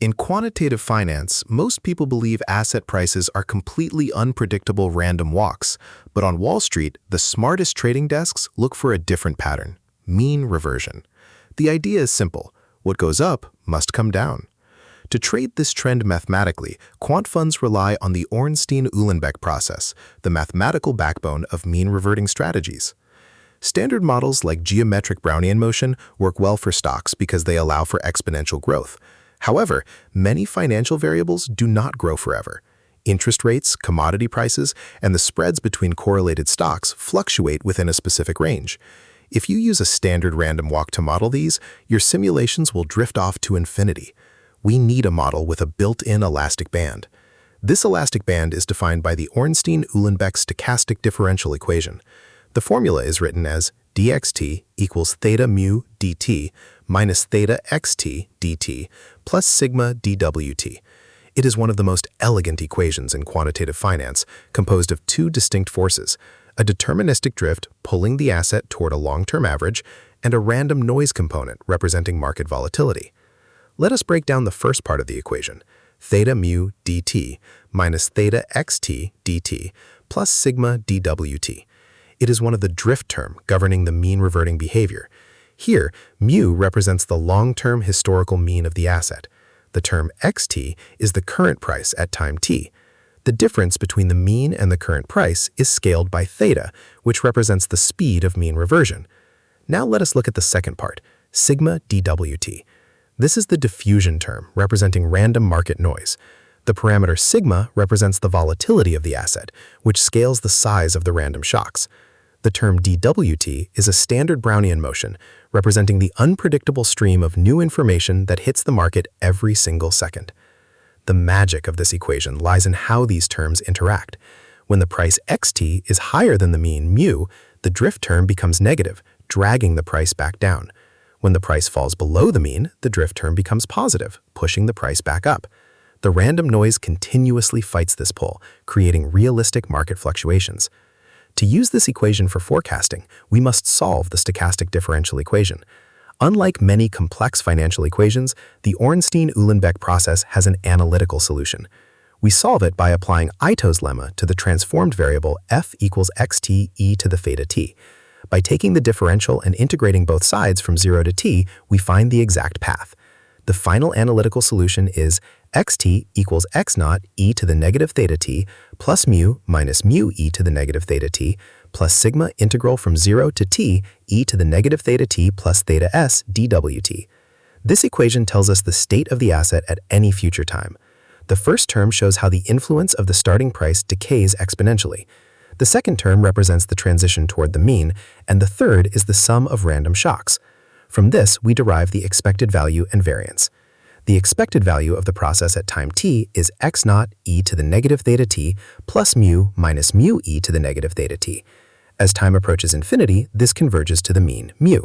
In quantitative finance, most people believe asset prices are completely unpredictable random walks, but on Wall Street, the smartest trading desks look for a different pattern: mean reversion. The idea is simple: what goes up must come down. To trade this trend mathematically, quant funds rely on the Ornstein-Uhlenbeck process, the mathematical backbone of mean-reverting strategies. Standard models like geometric Brownian motion work well for stocks because they allow for exponential growth. However, many financial variables do not grow forever. Interest rates, commodity prices, and the spreads between correlated stocks fluctuate within a specific range. If you use a standard random walk to model these, your simulations will drift off to infinity. We need a model with a built-in elastic band. This elastic band is defined by the Ornstein-Uhlenbeck stochastic differential equation. The formula is written as dxt equals theta mu dt minus theta xt dt plus sigma dwt. It is one of the most elegant equations in quantitative finance, composed of two distinct forces: a deterministic drift pulling the asset toward a long-term average, and a random noise component representing market volatility. Let us break down the first part of the equation: theta mu dt minus theta xt dt plus sigma dwt. It is one of the drift term governing the mean-reverting behavior. Here, mu represents the long-term historical mean of the asset. The term xt is the current price at time t. The difference between the mean and the current price is scaled by theta, which represents the speed of mean reversion. Now let us look at the second part, sigma dwt. This is the diffusion term representing random market noise. The parameter sigma represents the volatility of the asset, which scales the size of the random shocks. The term dwt is a standard Brownian motion, representing the unpredictable stream of new information that hits the market every single second. The magic of this equation lies in how these terms interact. When the price xt is higher than the mean mu, the drift term becomes negative, dragging the price back down. When the price falls below the mean, the drift term becomes positive, pushing the price back up. The random noise continuously fights this pull, creating realistic market fluctuations. To use this equation for forecasting, we must solve the stochastic differential equation. Unlike many complex financial equations, the Ornstein-Uhlenbeck process has an analytical solution. We solve it by applying Ito's lemma to the transformed variable f equals xt e to the theta t. By taking the differential and integrating both sides from 0 to t, we find the exact path. The final analytical solution is xt equals x naught e to the negative theta t plus mu minus mu e to the negative theta t plus sigma integral from 0 to t e to the negative theta t plus theta s dwt. This equation tells us the state of the asset at any future time. The first term shows how the influence of the starting price decays exponentially. The second term represents the transition toward the mean, and the third is the sum of random shocks. From this, we derive the expected value and variance. The expected value of the process at time t is x naught e to the negative theta t plus mu minus mu e to the negative theta t. As time approaches infinity, this converges to the mean, mu.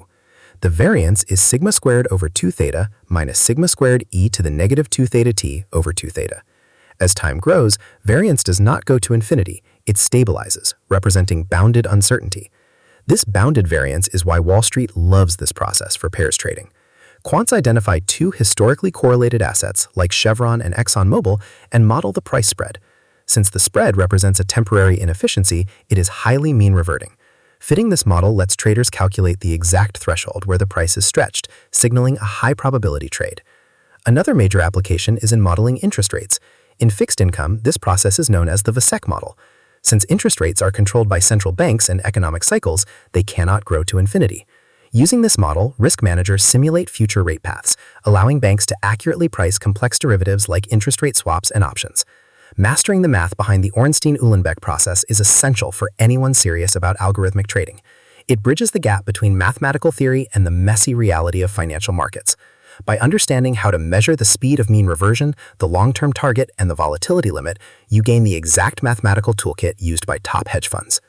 The variance is sigma squared over 2 theta minus sigma squared e to the negative 2 theta t over 2 theta. As time grows, variance does not go to infinity, it stabilizes, representing bounded uncertainty. This bounded variance is why Wall Street loves this process for pairs trading. Quants identify two historically correlated assets, like Chevron and ExxonMobil, and model the price spread. Since the spread represents a temporary inefficiency, it is highly mean-reverting. Fitting this model lets traders calculate the exact threshold where the price is stretched, signaling a high-probability trade. Another major application is in modeling interest rates. In fixed income, this process is known as the VSEC model. Since interest rates are controlled by central banks and economic cycles, they cannot grow to infinity. Using this model, risk managers simulate future rate paths, allowing banks to accurately price complex derivatives like interest rate swaps and options. Mastering the math behind the Ornstein-Uhlenbeck process is essential for anyone serious about algorithmic trading. It bridges the gap between mathematical theory and the messy reality of financial markets. By understanding how to measure the speed of mean reversion, the long-term target, and the volatility limit, you gain the exact mathematical toolkit used by top hedge funds.